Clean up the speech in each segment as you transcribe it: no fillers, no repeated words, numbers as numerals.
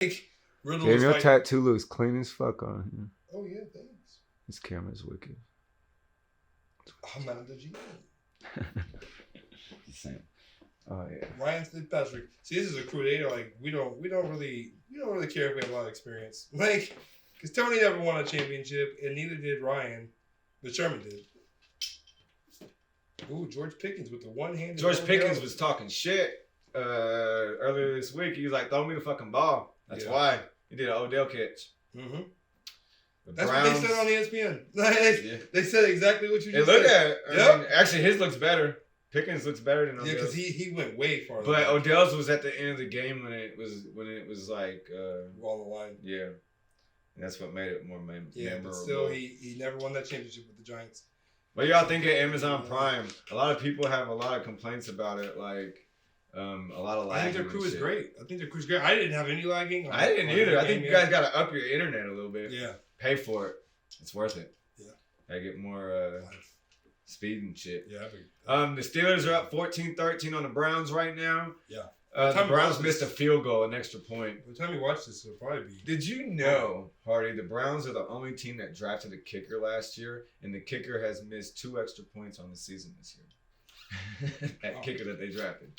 Riddle Damn, was your fighting. tattoo looks clean as fuck on here. Oh yeah, thanks. This camera's wicked. I'm not the G. Oh yeah. Ryan Fitzpatrick. See, this is a crew. They like we don't really care if we have a lot of experience. Like, because Tony never won a championship, and neither did Ryan, but Sherman did. Ooh, George Pickens with the one-handed. George Pickens was talking shit earlier this week. He was like, "Throw me the fucking ball." That's why he did an Odell catch. Mm-hmm. The That's Browns, what they said on ESPN. They said exactly what you They just look said. at it. I mean, actually, his looks better. Pickens looks better than Odell's. Yeah, because he went way farther. But Odell's was at the end of the game when it was like on the line. Yeah, and that's what made it more memorable. Yeah, but still, he never won that championship with the Giants. What y'all think of Amazon Prime? A lot of people have a lot of complaints about it, like a lot of lagging. I think their crew is great. I didn't have any lagging. I didn't either. I think you guys got to up your internet a little bit. Yeah. Pay for it. It's worth it. Yeah. I get more speed and shit. Yeah. The Steelers are up 14-13 on the Browns right now. Yeah. The Browns missed a field goal, an extra point. By the time you watch this, it'll probably be. Did you know, Hardy, the Browns are the only team that drafted a kicker last year, and the kicker has missed 2 extra points on the season this year. That kicker that they drafted.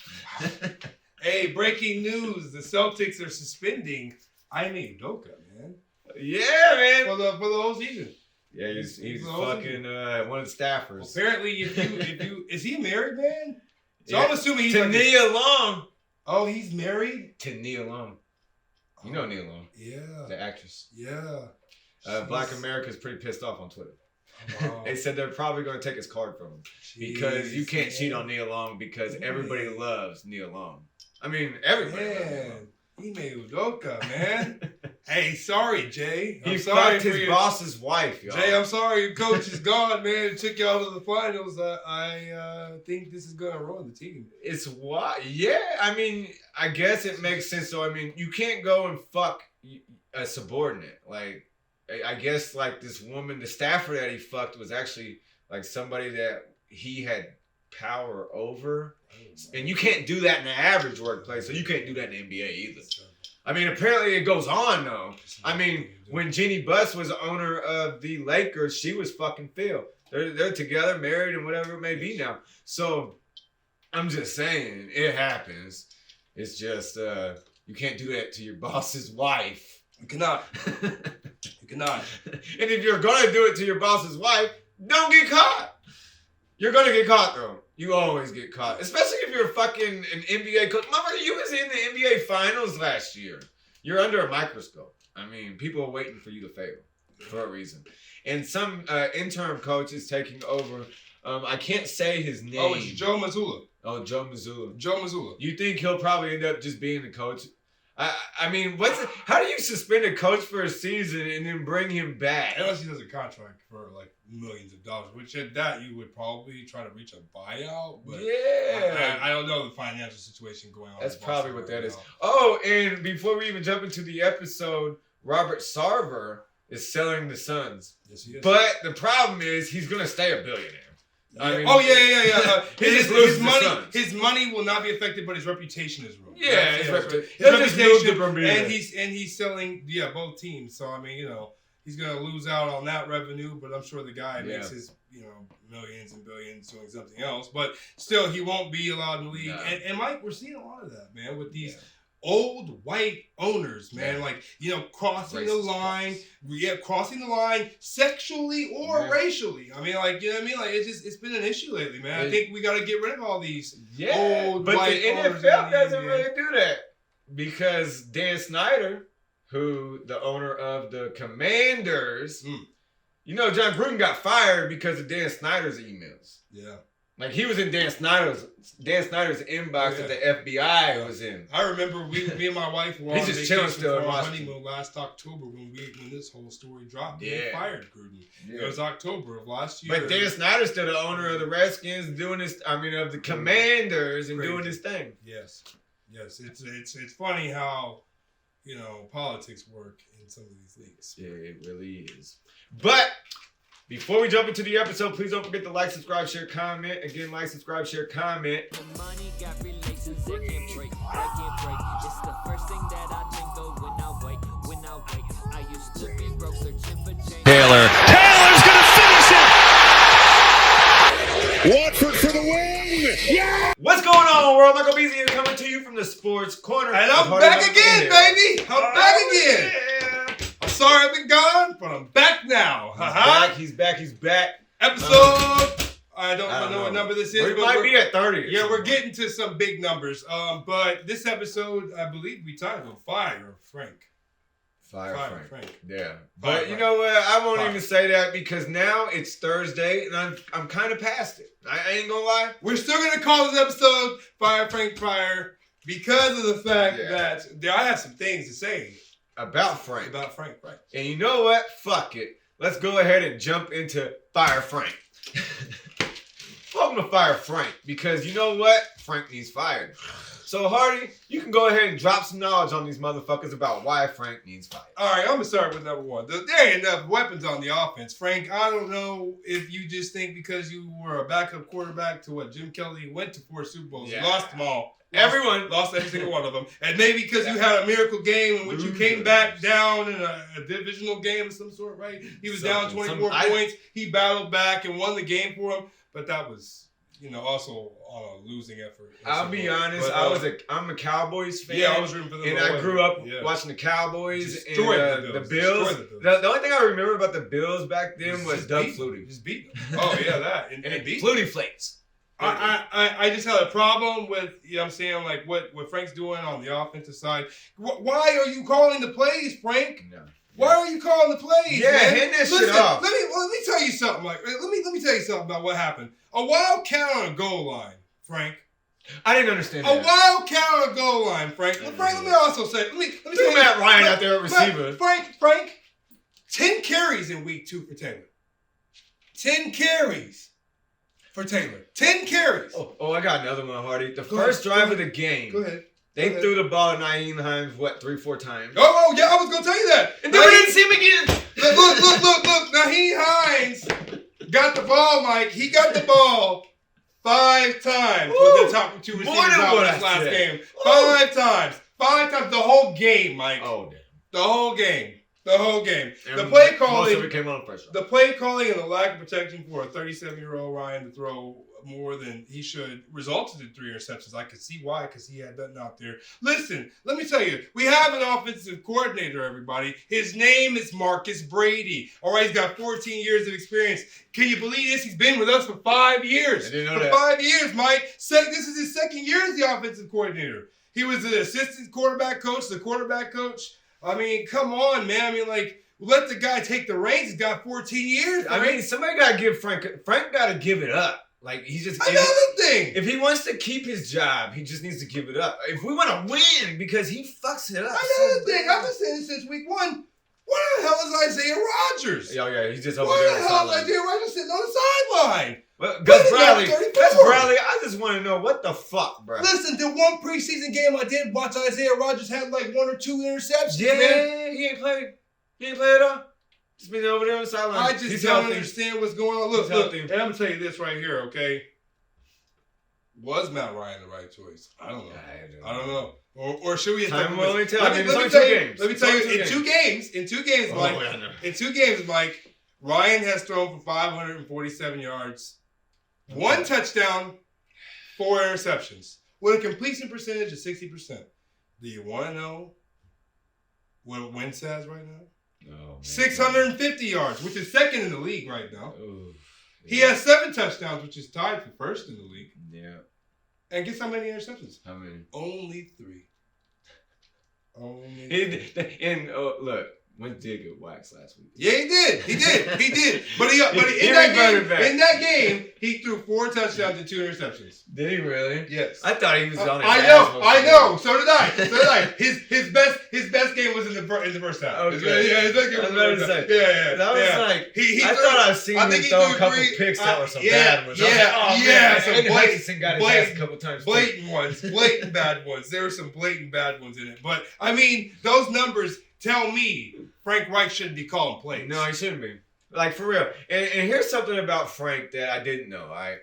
Hey, breaking news. The Celtics are suspending Ime Udoka, man. Yeah, man. For the whole season. Yeah, he's fucking one of the staffers. Well, apparently, if you is he married, man? So I'm assuming he's Nia Long. Oh, he's married? To Nia Long. You know Nia Long. Yeah. The actress. Yeah. Black America's pretty pissed off on Twitter. Wow. They said they're probably going to take his card from him. Because you can't cheat on Nia Long because everybody loves Nia Long. I mean, everybody loves Nia Long. Ime Udoka, man. Hey, sorry, Jay. He fucked his boss's wife, y'all. Jay, I'm sorry your coach is gone, man. It took y'all to the finals. I think this is going to ruin the team. It's why. Yeah, I mean, I guess it makes sense. So, I mean, you can't go and fuck a subordinate. Like, I guess, like, this woman, the staffer that he fucked was actually, like, somebody that he had power over. And you can't do that in the average workplace, so you can't do that in the NBA either. I mean, apparently it goes on, though. I mean, when Jeannie Buss was the owner of the Lakers, she was fucking Phil. They're together, married, and whatever it may be now. So, I'm just saying, it happens. It's just, you can't do that to your boss's wife. You cannot. You cannot. And if you're going to do it to your boss's wife, don't get caught. You're going to get caught, though. You always get caught. Especially if you're fucking an NBA coach. Motherfucker, you was in the NBA Finals last year. You're under a microscope. I mean, people are waiting for you to fail for a reason. And some interim coach is taking over. I can't say his name. Oh, it's Joe Mazzulla. Oh, Joe Mazzulla. Joe Mazzulla. You think he'll probably end up just being the coach? I mean, how do you suspend a coach for a season and then bring him back? Unless he does a contract for like millions of dollars, which at that you would probably try to reach a buyout. But yeah, I don't know the financial situation going on. That's probably what that is. Oh, and before we even jump into the episode, Robert Sarver is selling the Suns. Yes, he is. But the problem is he's gonna stay a billionaire. I mean, his money will not be affected, but his reputation is ruined. Yeah, his reputation, and he's selling both teams. So I mean, you know, he's gonna lose out on that revenue, but I'm sure the guy makes his millions and billions doing something else. But still, he won't be allowed in the league. No. And Mike, we're seeing a lot of that, man, with these. Old white owners, man, like, crossing the line, crossing the line sexually or racially. I mean, like, you know what I mean? Like, it's been an issue lately, man. I think we got to get rid of all these old but white the NFL doesn't really do that because Dan Snyder, who the owner of the Commanders, John Gruden got fired because of Dan Snyder's emails. Yeah. Like, he was in Dan Snyder's inbox that the FBI was in. I remember me and my wife were on vacation for our honeymoon last October when this whole story dropped. They fired Gruden. Yeah. It was October of last year. But Dan Snyder's still the owner of the Redskins, of the Commanders, and doing his thing. Yes. It's funny how, politics work in some of these leagues. Yeah, it really is. But before we jump into the episode, please don't forget to like, subscribe, share, comment. Again, like, subscribe, share, comment. The money got relations that can't break. It's the first thing that I think of when I going on, world? Michael Beasley here coming to you from the Sports Corner. And I'm Party back Michael again, here. baby. I'm back again. Yeah. I'm sorry I've been gone, but I'm back now. He's back. Episode. I don't know what number this is. We but might be at 30. Yeah, we're getting to some big numbers. But this episode, I believe we titled Fire Frank. Fire Frank. Yeah. Fire But you Frank. know what? I won't Fire. even say that because now it's Thursday and I'm kind of past it. I ain't gonna lie. We're still going to call this episode Fire Frank Fire because of the fact that I have some things to say About Frank. about Frank. Right. And you know what? Fuck it. Let's go ahead and jump into Fire Frank. Welcome to Fire Frank because you know what? Frank needs fired. So Hardy, you can go ahead and drop some knowledge on these motherfuckers about why Frank needs fired. All right, I'm going to start with number one. There ain't enough weapons on the offense. Frank, I don't know if you just think because you were a backup quarterback to what Jim Kelly went to 4 Super Bowls. Yeah. You lost them all. Everyone. Lost every single one of them. And maybe because you had a miracle game in which you came back down in a divisional game of some sort, right? He was down 24 points. He battled back and won the game for him. But that was, also on a losing effort. I'll be honest, But, I'm a Cowboys fan. Yeah, I was rooting for them. And I grew up watching the Cowboys Destroyed and the the Bills. Bills. Destroyed the Bills. The only thing I remember about the Bills back then was Doug Flutie. Just beat them. Oh, yeah, that. And beat them. Flutie Flakes. I just had a problem with, I'm saying, like, what Frank's doing on the offensive side. Why are you calling the plays, Frank? No. Why are you calling the plays? Yeah, man? hand that Listen, shit off. Let me tell you something. Like, let me tell you something about what happened. A wild count on a goal line, Frank. I didn't understand A that. wild count on a goal line, Frank. Frank, let me also say, let me Throw tell you, Matt Ryan out there at receiver. Frank, 10 carries in week 2 for Taylor. 10 carries for Taylor. 10 carries. Oh, I got another one, Hardy. The first drive of the game. Go ahead. They threw the ball at Nyheim Hines, 3-4 times? Oh, yeah, I was going to tell you that. And then we didn't see him again. Look. Nyheim Hines got the ball, Mike. He got the ball 5 times with the top 2 receivers out in this last game. 5 times. 5 times. The whole game, Mike. Oh, damn. The whole game. And The play calling. Most of it came on pressure. The play calling and the lack of protection for a 37-year-old Ryan to throw more than he should resulted in 3 interceptions. I could see why, because he had nothing out there. Listen, let me tell you, we have an offensive coordinator, everybody. His name is Marcus Brady. All right, he's got 14 years of experience. Can you believe this? He's been with us for 5 years. I didn't know for that. 5 years, Mike. This is his 2nd year as the offensive coordinator. He was the assistant quarterback coach, the quarterback coach. I mean, come on, man. I mean, like, let the guy take the reins. He's got 14 years. I mean, somebody got to give Frank got to give it up. Like, he's just... Another thing. If he wants to keep his job, he just needs to give it up. If we want to win, because he fucks it up. Another thing. I've been saying this since week 1. What the hell is Isaiah Rodgers? Oh, yeah, he's just over What there the on the hell is sideline. Isaiah Rodgers sitting on the sideline? Well, Gus What is Bradley, that, 34? I just want to know, what the fuck, bro? Listen, the one preseason game I did watch, Isaiah Rodgers had like 1 or 2 interceptions, Yeah, man. he ain't played. He ain't played at all. Just been over there on the sideline. I just He's don't healthy. understand what's going on. Look, He's healthy. and I'm going to tell you this right here, okay? Was Matt Ryan the right choice? I don't know. I don't know. Or should we? Time will only tell. Let me tell you. Let me tell you. In 2 games, Mike. In 2 games, Mike. Ryan has thrown for 547 yards, 1 touchdown, 4 interceptions, with a completion percentage of 60%. Do you want to know what Wentz has right now? Oh, 650 yards, which is 2nd in the league right now. Ooh, He has 7 touchdowns, which is tied for 1st in the league. Yeah. And guess how many interceptions? How many? Only 3. Only 3. And look, Wentz did get waxed last week. Yeah, he did. But in that game, he threw 4 touchdowns and 2 interceptions. Did he really? Yes. I thought he was on it. I know. So did I. His best game was in the first half. Okay. Yeah, his best game was in the first half. Yeah. That was like, I thought I've seen him throw a couple picks that were some bad ones. Some Hutchinson got his ass a couple times. Blatant bad ones. There were some blatant bad ones in it. But, I mean, those numbers tell me Frank Reich shouldn't be calling plays. No, he shouldn't be. Like, for real. And here's something about Frank that I didn't know, all right?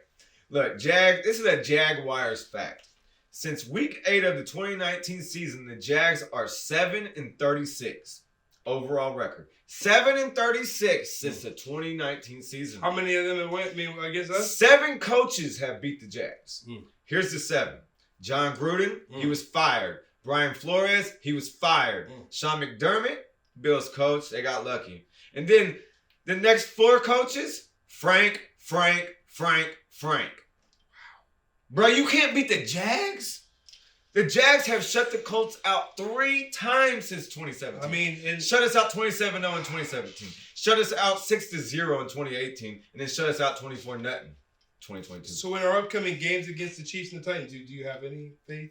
Look, this is a Jaguars fact. Since week 8 of the 2019 season, the Jags are 7-36 overall record. 7-36 since the 2019 season. How many of them have went against us? 7 coaches have beat the Jags. Here's the 7. John Gruden, he was fired. Brian Flores, he was fired. Sean McDermott, Bills coach, they got lucky. And then the next 4 coaches, Frank. Wow. Bro, you can't beat the Jags? The Jags have shut the Colts out 3 times since 2017. I mean, shut us out 27-0 in 2017. Shut us out 6-0 in 2018. And then shut us out 24-0 2022. So in our upcoming games against the Chiefs and the Titans, do you have any faith?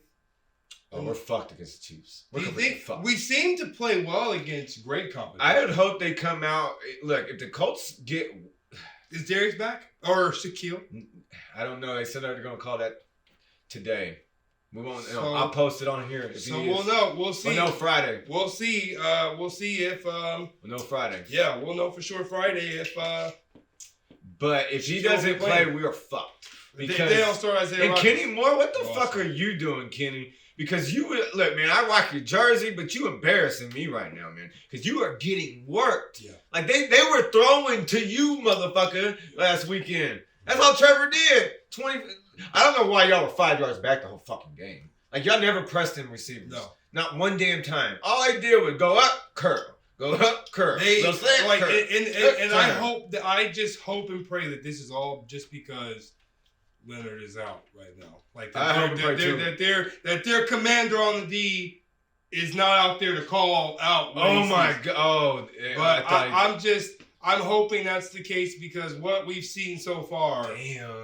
Oh, we're fucked against the Chiefs. Do you think we seem to play well against great competition? I would hope they come out. Look, if the Colts get... Is Darius back? Or Shaquille? I don't know. They said they're going to call that today. We won't. I'll post it on here. So we'll know. We'll see. We'll know Friday. We'll see. We'll see if. We'll know Friday. Yeah, we'll know for sure Friday if. But if he doesn't play, we are fucked. Because they don't start Isaiah and Rodgers. Kenny Moore, what the fuck are you doing, Kenny? Because you look, man. I rock your jersey, but you embarrassing me right now, man. Because you are getting worked. Yeah. Like they were throwing to you, motherfucker, last weekend. That's all Trevor did. 20. I don't know why y'all were 5 yards back the whole fucking game. Like y'all never pressed them receivers. No. Not one damn time. All they did was go up, curl. Go up, curl. Like, curl. And I hope that I just hope and pray that this is all just because Leonard is out right now. Like that their commander on the D is not out there to call out. Oh my god! Oh, yeah, but I'm hoping that's the case because what we've seen so far,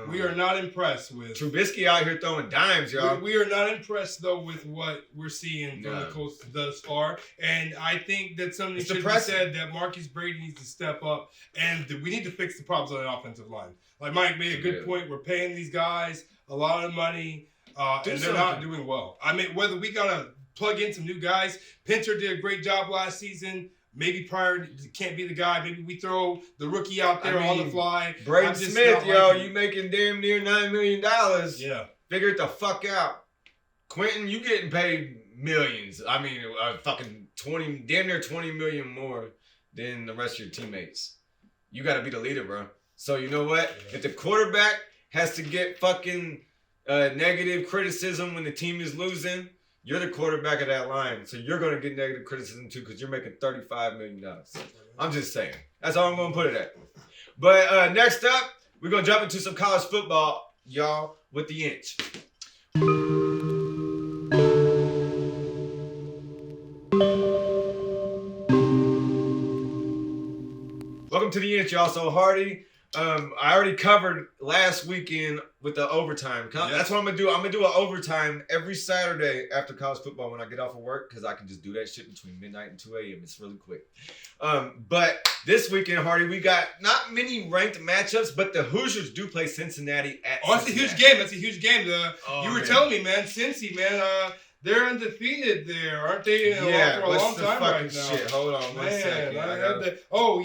we are not impressed with. Trubisky out here throwing dimes, y'all. We are not impressed though with what we're seeing from the Colts thus far, and I think that something should be said that Marcus Brady needs to step up, and we need to fix the problems on the offensive line. Like Mike made a good point. We're paying these guys a lot of money, and they're not doing well. I mean, whether we gotta plug in some new guys, Pinter did a great job last season. Maybe Pryor can't be the guy. Maybe we throw the rookie out there on the fly. Braden Smith, you making damn near $9 million. Yeah. Figure it the fuck out. Quentin, you getting paid millions. I mean, fucking damn near 20 million more than the rest of your teammates. You got to be the leader, bro. So you know what? Yeah. If the quarterback has to get fucking negative criticism when the team is losing, you're the quarterback of that line, so you're going to get negative criticism too because you're making $35 million. I'm just saying. That's all I'm going to put it at. But next up, we're going to jump into some college football, y'all, with the Inch. Welcome to the Inch, y'all. So Hardy, I already covered last weekend with the overtime. That's what I'm going to do. I'm going to do an overtime every Saturday after college football when I get off of work because I can just do that shit between midnight and 2 a.m. It's really quick. But this weekend, Hardy, we got not many ranked matchups, but the Hoosiers do play Cincinnati at Cincinnati. That's a huge game. That's a huge game. You were telling me, man, Cincy, man, they're undefeated there, aren't they? For a long time right now. Shit? Hold on one second.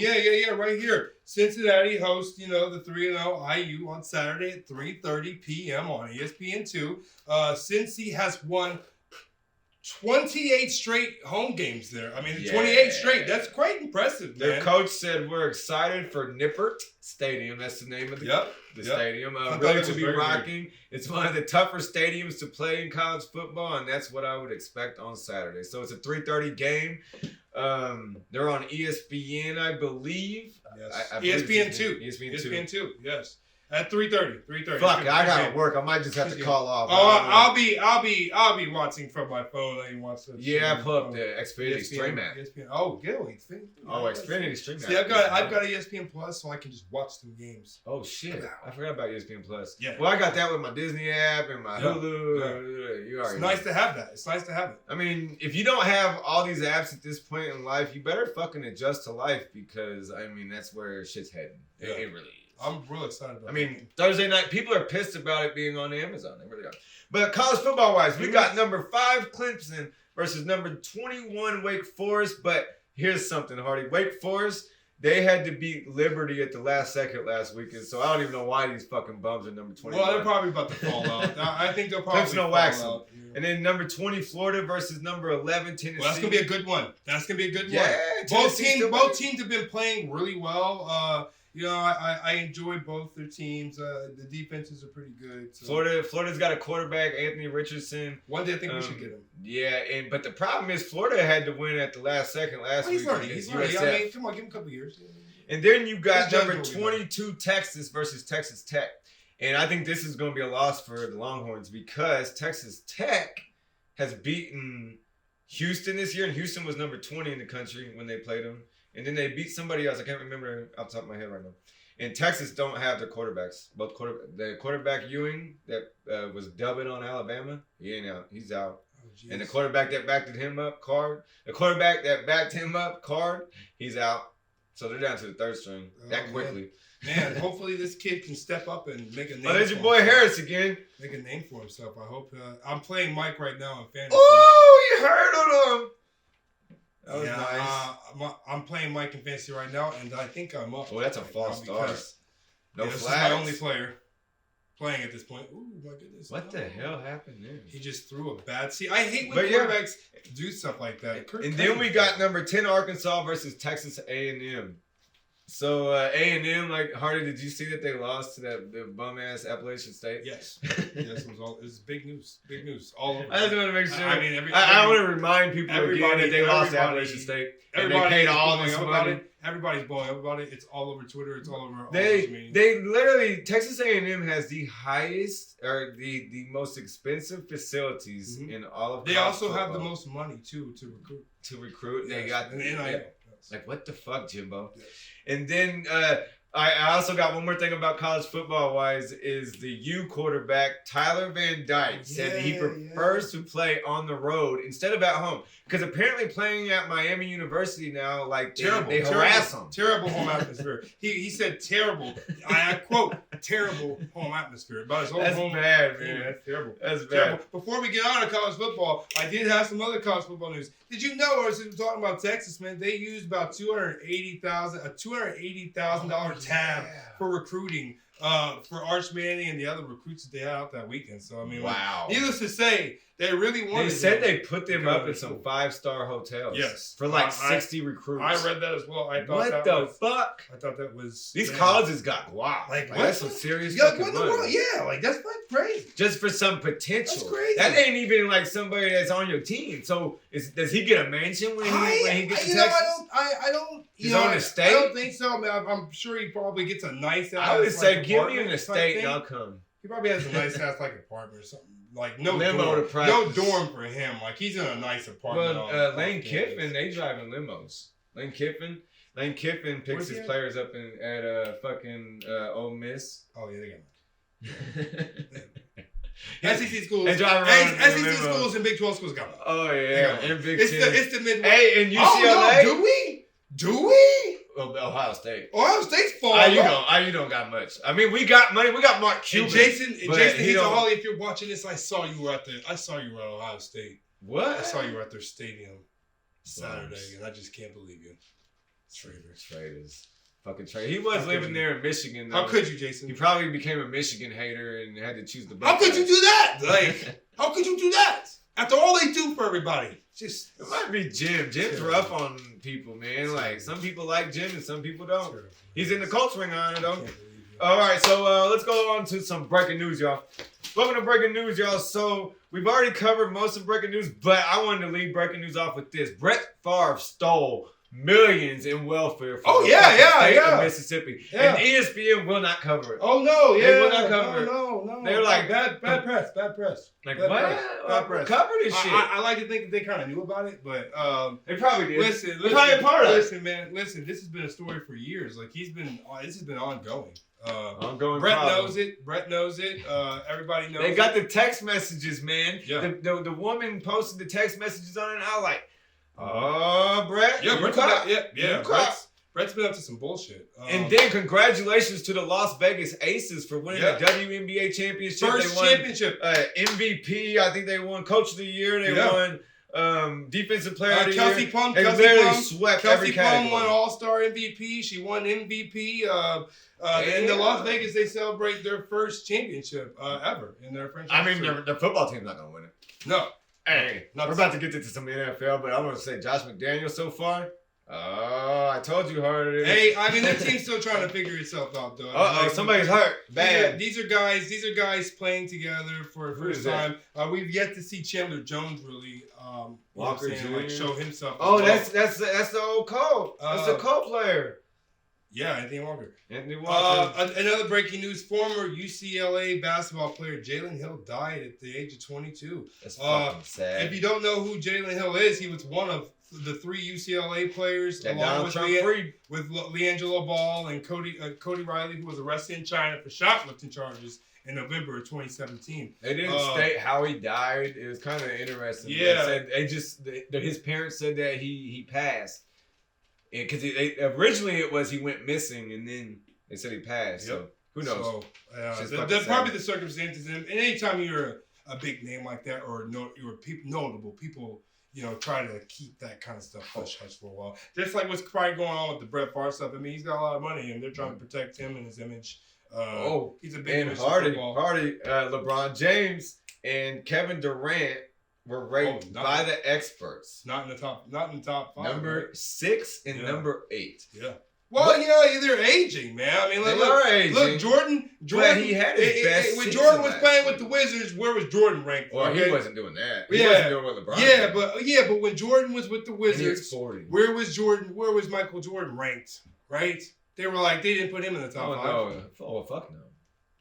Yeah, right here. Cincinnati hosts, the 3-0 IU on Saturday at 3:30 p.m. on ESPN2. Cincy has won 28 straight home games there. I mean, 28 straight. That's quite impressive, man. Their coach said we're excited for Nippert Stadium. That's the name of the stadium. Ready to be rocking. It's one of the tougher stadiums to play in college football, and that's what I would expect on Saturday. So it's a 3:30 game. They're on ESPN, I believe. Yes. ESPN2. ESPN2, yes. At 3:30. Fuck, I gotta work. I might just have to call off. I'll be watching from my phone. I watch the I pull up the Xfinity Stream app. ESPN. Oh, Xfinity. Xfinity Stream app. See, I've got ESPN Plus, so I can just watch some games. Oh shit, I forgot about ESPN Plus. Yeah. Well, I got that with my Disney app and my Hulu. It's nice to have that. It's nice to have it. I mean, if you don't have all these apps at this point in life, you better fucking adjust to life because I mean that's where shit's heading. Yeah. It really is. I'm real excited about it. I mean, Thursday night, people are pissed about it being on Amazon. They really are. But college football-wise, we got number 5 Clemson versus number 21 Wake Forest. But here's something, Hardy. Wake Forest, they had to beat Liberty at the last second last weekend. So I don't even know why these fucking bums are number 21. Well, they're probably about to fall out. I think they'll probably fall out. And then number 20 Florida versus number 11 Tennessee. Well, that's gonna be a good one. Yeah, Both teams have been playing really well. I enjoy both their teams. The defenses are pretty good. So. Florida's got a quarterback, Anthony Richardson. One day I think we should get him. Yeah, but the problem is Florida had to win at the last second last week against USF. I mean, come on, give him a couple years. And then you got number 22 Texas versus Texas Tech. And I think this is going to be a loss for the Longhorns because Texas Tech has beaten Houston this year, and Houston was number 20 in the country when they played them. And then they beat somebody else. I can't remember off the top of my head right now. And Texas don't have their quarterbacks. The quarterback Ewing that was dubbing on Alabama, he ain't out. He's out. Oh, and the quarterback that backed him up, Card, he's out. So they're down to the third string that quickly. Man, hopefully this kid can step up and make a name. Oh, there's your boy Harris again. Make a name for himself. I hope. I'm playing Mike right now in fantasy. Oh, you heard of him. That was nice. I'm playing Mike in fantasy right now, and I think I'm up. Oh, that's a false start. No flags. This is my only player playing at this point. Ooh, my goodness. What the hell happened there? He just threw a bad... See, I hate when quarterbacks do stuff like that. And then we got number 10 Arkansas versus Texas A&M. So A&M, like Hardy, did you see that they lost to the bum ass Appalachian State? Yes, it was big news. Big news all over. I just want to make sure. I mean, I want to remind people again that they lost to Appalachian State. And they paid all this money. Everybody's blowing up about it. It's all over Twitter. It's all over. They literally Texas A&M has the highest or the most expensive facilities in all of. They also have the most money too to recruit. Yes. They got the NIL. Like, what the fuck, Jimbo? Yes. And then I also got one more thing about college football-wise is the U quarterback, Tyler Van Dyke, said he prefers to play on the road instead of at home. Because apparently playing at Miami University now, like, they harass him. Terrible home atmosphere. He said terrible. I quote, terrible home atmosphere. About his whole home. That's bad, man. That's terrible. That's bad. Terrible. Before we get on to college football, I did have some other college football news. Did you know, I was talking about Texas, man, they used about $280,000 tab for recruiting for Arch Manning and the other recruits that they had out that weekend. So, I mean, wow. Needless to say, they really wanted. They said they put them up in some 5-star hotels. Yes. For like 60 recruits. I read that as well. I thought what the fuck? I thought that was. These colleges got guap. Like that's some serious fucking money. Yeah, like that's like crazy. Just for some potential. That's crazy. That ain't even like somebody that's on your team. So does he get a mansion when he gets to Texas? I don't. His own estate? I don't think so. I mean, I'm sure he probably gets a nice ass. I would say give me an estate and I'll come. He probably has a nice ass like apartment or something. Like no limo dorm. to practice. No dorm for him. Like he's in a nice apartment. Well, Lane Kiffin, they driving limos. Lane Kiffin picks his players up at fucking Ole Miss. Oh yeah, they got SEC schools. They drive around SEC schools and Big 12 schools got them. Oh yeah, and Big 10. It's the Midwest. Hey, and UCLA. Oh, no, do we? Well, Ohio State. Ohio State's falling. You don't got much. I mean, we got money. We got Mark Cuban. Jason, Holly, if you're watching this, I saw you were at Ohio State. What? I saw you were at their stadium Saturday, and I just can't believe you. Traitors. Fucking traitor. He was living there in Michigan, though. How could you, Jason? He probably became a Michigan hater and had to choose the How could you do that? Like, how could you do that? After all they do for everybody. It might be Jim. Jim's rough on people, man. Like, some people like Jim and some people don't. He's in the Colts ring on it, though. All right, so let's go on to some breaking news, y'all. Welcome to breaking news, y'all. So we've already covered most of breaking news, but I wanted to lead breaking news off with this. Brett Favre stole millions in welfare from the state of Mississippi. Yeah. And ESPN will not cover it. Oh, no, yeah. They will not cover it. No. They're like, bad press. Like, bad what? Bad press. Cover this shit. I like to think that they kind of knew about it, but they probably did. Listen, probably a part of it. Listen, man. Listen, this has been a story for years. Like, this has been ongoing. Ongoing. Brett knows it. Everybody knows. They got the text messages, man. Yeah. The woman posted the text messages on it, and I was like, oh, Brett. Yeah, Brett's Brett's been up to some bullshit. And then congratulations to the Las Vegas Aces for winning the WNBA championship. First championship. MVP. I think they won Coach of the Year. They won Defensive Player of the Kelsey Year. Plum. They literally swept every category. Plum won All-Star MVP. She won MVP. In the Las Vegas, they celebrate their first championship ever in their franchise. I mean, their football team's not going to win it. No. Hey, we're about to get into some NFL, but I want to say Josh McDaniels so far, Oh, I told you harder. Hey, I mean, that team's still trying to figure itself out, though. Somebody's hurt. Bad. These are guys playing together for the first time. We've yet to see Chandler Jones really, Walker like, show himself. Oh, that's the old Colt. That's the Colt player. Yeah, Anthony Walker. Another breaking news: former UCLA basketball player Jalen Hill died at the age of 22. That's fucking sad. If you don't know who Jalen Hill is, he was one of the 3 UCLA players, along with LiAngelo Ball and Cody Riley, who was arrested in China for shoplifting charges in November of 2017. They didn't state how he died. It was kind of interesting. Yeah, his parents said that he passed, because originally it was he went missing, and then they said he passed. Yep. So who knows? So probably the circumstances, and anytime you're a big name like that or you're notable people. Try to keep that kind of stuff hush for a while. Just like what's probably going on with the Brett Favre stuff. I mean, he's got a lot of money, and they're trying to protect him and his image. He's a big image. Hardy, LeBron James and Kevin Durant were ranked by the experts. Not in the top 5. Number 6 and number 8. Yeah. Well, they're aging, man. I mean, look, Jordan. But he had his best. When Jordan was playing with the Wizards, where was Jordan ranked? Well, he wasn't doing that. He wasn't doing what LeBron. But when Jordan was with the Wizards, where was Jordan? Where was Michael Jordan ranked? Right? They were like, they didn't put him in the top 5. No. Oh, fuck no.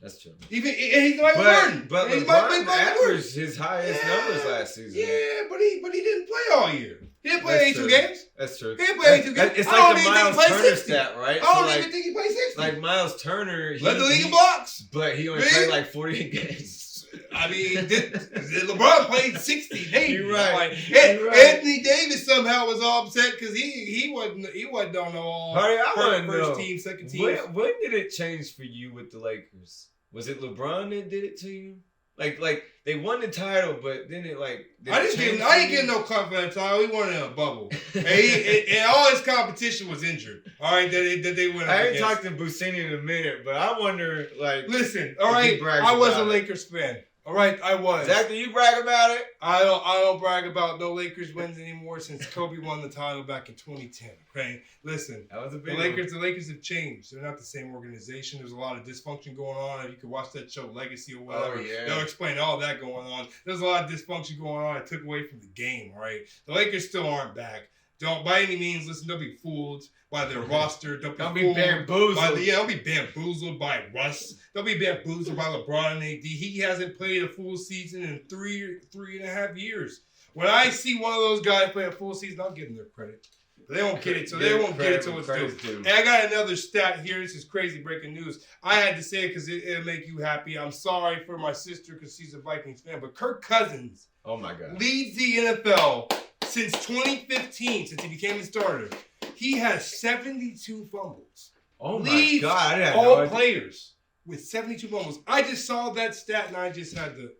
That's true. He's Michael Jordan. But LeBron averaged his highest numbers last season. Yeah, but he didn't play all year. He didn't play 82 games. That's true. He didn't play 82 games. It's like the Miles Turner stat, right? I don't even think he played 60. Like Miles Turner. Led the league in blocks. But he only played like 48 games. I mean, did LeBron played 60 games. You're right. Anthony Davis somehow was all upset because he wasn't on all first team, second team. When did it change for you with the Lakers? Was it LeBron that did it to you? Like they won the title, but then it like I didn't get no confidence title. He won in a bubble, and all his competition was injured. All right, that they went. I ain't talked to Buscini in a minute, but I wonder listen, all right, I was a Lakers fan. All right, I was. Zach, do you brag about it? I don't brag about no Lakers wins anymore since Kobe won the title back in 2010. Okay, listen, that was a big The Lakers have changed. They're not the same organization. There's a lot of dysfunction going on. You can watch that show Legacy or whatever. They'll explain all that going on. There's a lot of dysfunction going on. It took away from the game. All right, the Lakers still aren't back. Don't by any means listen. Don't be fooled by their roster. Don't be bamboozled. Don't be bamboozled by Russ. Don't be bamboozled by LeBron and AD. He hasn't played a full season in 3.5 years. When I see one of those guys play a full season, I'll give them their credit. But they won't get it, so they won't get it till it's due. And I got another stat here. This is crazy breaking news. I had to say it because it'll make you happy. I'm sorry for my sister because she's a Vikings fan, but Kirk Cousins, oh my God, leads the NFL since 2015, since he became the starter. He has 72 fumbles. Oh my God! All players with 72 fumbles. I just saw that stat and I just had to.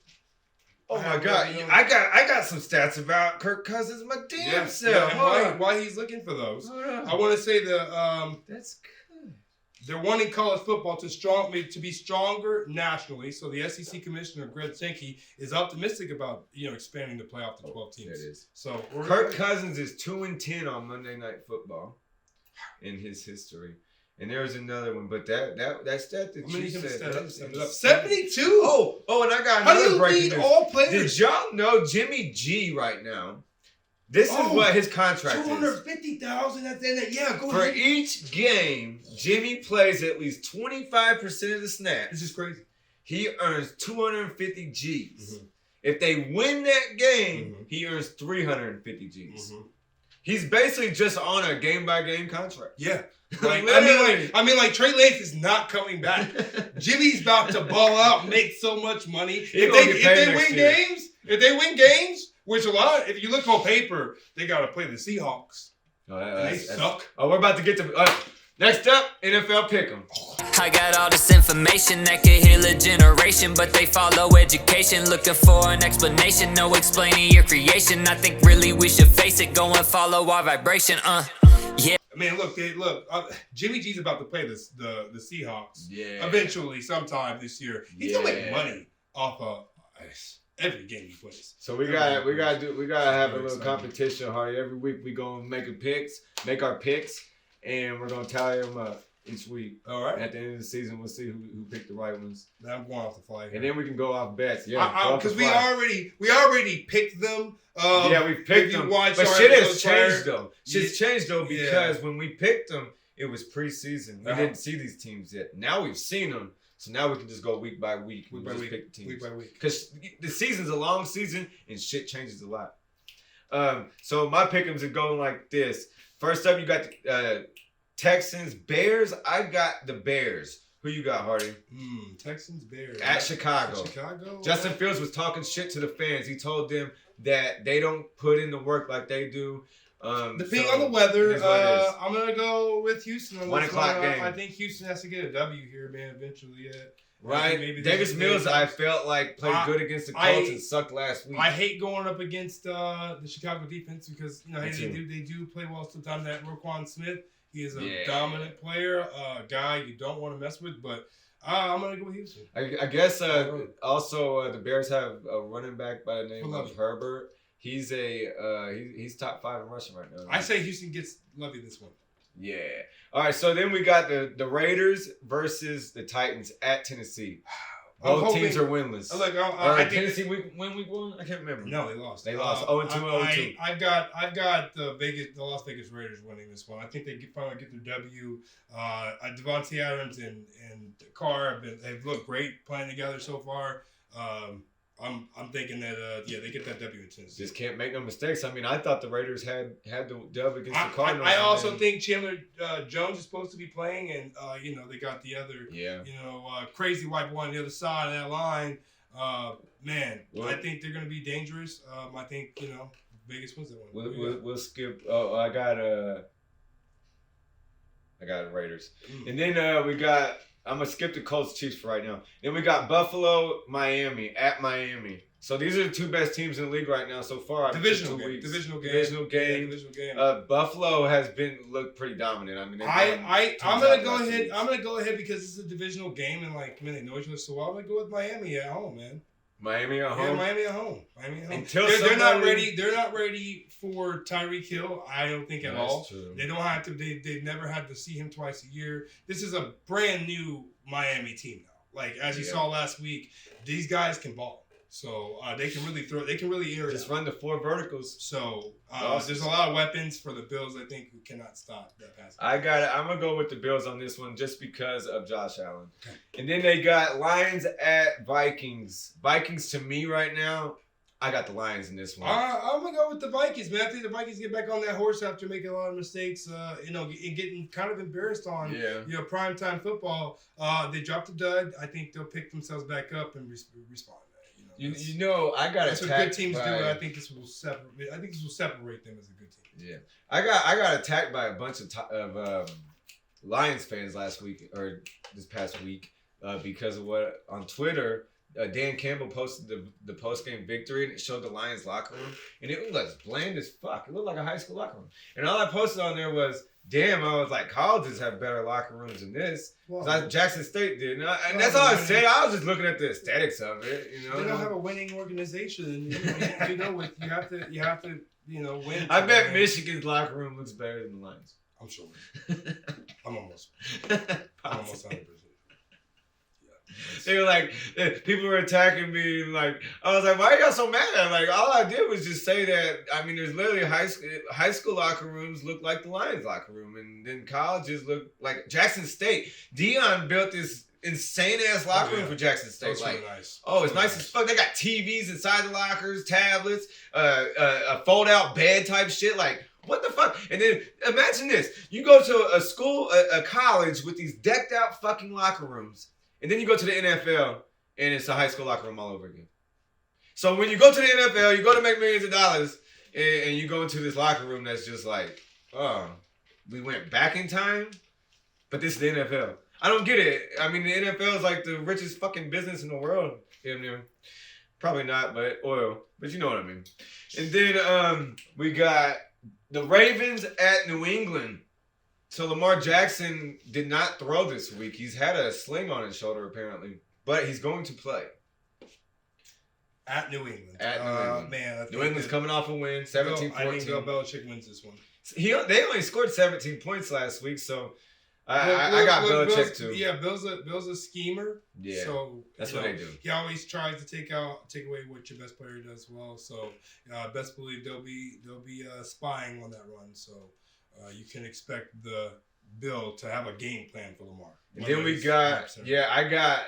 Oh my God! I got some stats about Kirk Cousins. My damn self. Yeah, and why he's looking for those? I want to say that's good. They're wanting college football to be stronger nationally. So the SEC commissioner Greg Sankey is optimistic about expanding the playoff to 12 teams. It is. So Kirk Cousins is 2-10 on Monday Night Football in his history. And there was another one, but that stat that you said, 72. Oh, and I got another breaking news. All players? Did y'all know Jimmy G right now? This is what his contract is. $250,000 at the end. Yeah, go for ahead. each game, Jimmy plays at least 25% of the snaps. This is crazy. He earns 250 Gs. Mm-hmm. If they win that game, he earns 350 Gs. Mm-hmm. He's basically just on a game-by-game contract. Yeah. I mean, Trey Lance is not coming back. Jimmy's about to ball out, make so much money. If they win games, which a lot, if you look on paper, they got to play the Seahawks. They suck. Oh, we're about to get to next up, NFL Pick'em. I got all this information that could heal a generation, but they follow education, looking for an explanation, no explaining your creation. I think really we should face it, go and follow our vibration. Yeah. I mean, look. Jimmy G's about to play the Seahawks. Yeah. Eventually, sometime this year, he's gonna make money off of. every game he plays. So we gotta have a little competition, Hardy. Every week we gonna make our picks, and we're gonna tally them up each week. All right. At the end of the season, we'll see who picked the right ones. I'm going off the fly here. And then we can go off bets. Yeah, because we already picked them. We picked them. But shit has changed though. Shit's changed though because when we picked them, it was preseason. We didn't see these teams yet. Now we've seen them. So now we can just go week by week. Pick the teams. Week by week. Because the season's a long season and shit changes a lot. So my pick'ems are going like this. First up, you got the Texans, Bears. I got the Bears. Who you got, Hardy? Texans, Bears. At Chicago. Justin Fields was talking shit to the fans. He told them that they don't put in the work like they do. Depending on the weather, I'm gonna go with Houston on 1 this o'clock one. game. I think Houston has to get a W here, man. Eventually, right. Maybe Davis Mills, I felt like played good against the Colts and sucked last week. I hate going up against the Chicago defense because they do play well sometimes. That Roquan Smith, he is a dominant player, guy you don't want to mess with. But I'm gonna go with Houston. I guess also the Bears have a running back by the name of Herbert. He's he's top 5 in rushing right now. I say Houston gets Lovey this one. Yeah. All right. So then we got the Raiders versus the Titans at Tennessee. Both teams are winless. Look, I think Tennessee week 1? I can't remember. No, they lost. They lost 0-2, 0-2. I've got the Las Vegas Raiders winning this one. I think they finally get their W. Devontae Adams and Carr they've looked great playing together so far. I'm thinking that they get that W in Tennessee. Just can't make no mistakes. I mean, I thought the Raiders had the dub against the Cardinals. I also think Chandler Jones is supposed to be playing, and they got the other crazy white boy on the other side of that line. Man, I think they're going to be dangerous. I think Vegas wins that one. We'll skip. Oh, I got Raiders, and then we got. I'm going to skip the Colts Chiefs for right now. Then we got Buffalo, Miami, at Miami. So these are the 2 best teams in the league right now so far. Divisional game. Buffalo has looked pretty dominant. I mean, I'm gonna go ahead. I'm gonna go ahead because this is a divisional game and they know each other so well. I'm gonna go with Miami at home, man. Miami at home. Yeah, Miami at home. Until they're not ready. They're not ready for Tyreek Hill. I don't think at all. True. They don't have to. They've never had to see him twice a year. This is a brand new Miami team now. Like as you saw last week, these guys can ball. So they can really throw. They can really air. Just run the 4 verticals. So there's a lot of weapons for the Bills. I think who cannot stop that pass. I'm gonna go with the Bills on this one just because of Josh Allen. Okay. And then they got Lions at Vikings. Vikings to me right now, I got the Lions in this one. I'm gonna go with the Vikings, man. I think the Vikings get back on that horse after making a lot of mistakes. And getting kind of embarrassed on primetime football. They dropped a dud. I think they'll pick themselves back up and respond. I got that's what good teams do. And I think this will separate. I think this will separate them as a good team. Yeah, I got attacked by a bunch of Lions fans last week or this past week because of what on Twitter. Dan Campbell posted the post-game victory, and it showed the Lions locker room, and it was bland as fuck. It looked like a high school locker room. And all I posted on there was, damn, I was like, colleges have better locker rooms than this. Jackson State did. And that's all I said. I was just looking at the aesthetics of it. They don't have a winning organization. You have to win. I bet Michigan's locker room looks better than the Lions. I'm sure. I'm almost 100%. They were like, people were attacking me. Like, I was like, why are y'all so mad? Like, all I did was just say that. I mean, there's literally high school locker rooms look like the Lions locker room, and then colleges look like Jackson State. Dion built this insane ass locker room for Jackson State. That's really nice. Oh, it's nice as fuck. They got TVs inside the lockers, tablets, a fold out bed type shit. Like, what the fuck? And then imagine this: you go to a school, a college with these decked out fucking locker rooms. And then you go to the NFL, and it's a high school locker room all over again. So when you go to the NFL, you go to make millions of dollars, and you go into this locker room that's just like, oh, we went back in time, but this is the NFL. I don't get it. I mean, the NFL is like the richest fucking business in the world. Probably not, but oil. But you know what I mean. And then we got the Ravens at New England. So Lamar Jackson did not throw this week. He's had a sling on his shoulder apparently, but he's going to play. At New England. At New England. Man, I think New England's coming off a win, 17-14. I think Bill Belichick wins this one. They only scored 17 points last week, so I got Belichick too. Yeah, Bill's a schemer. Yeah, so that's what they do. He always tries to take away what your best player does well. So best believe they'll be spying on that run. So you can expect the Bill to have a game plan for Lamar. And then we got I got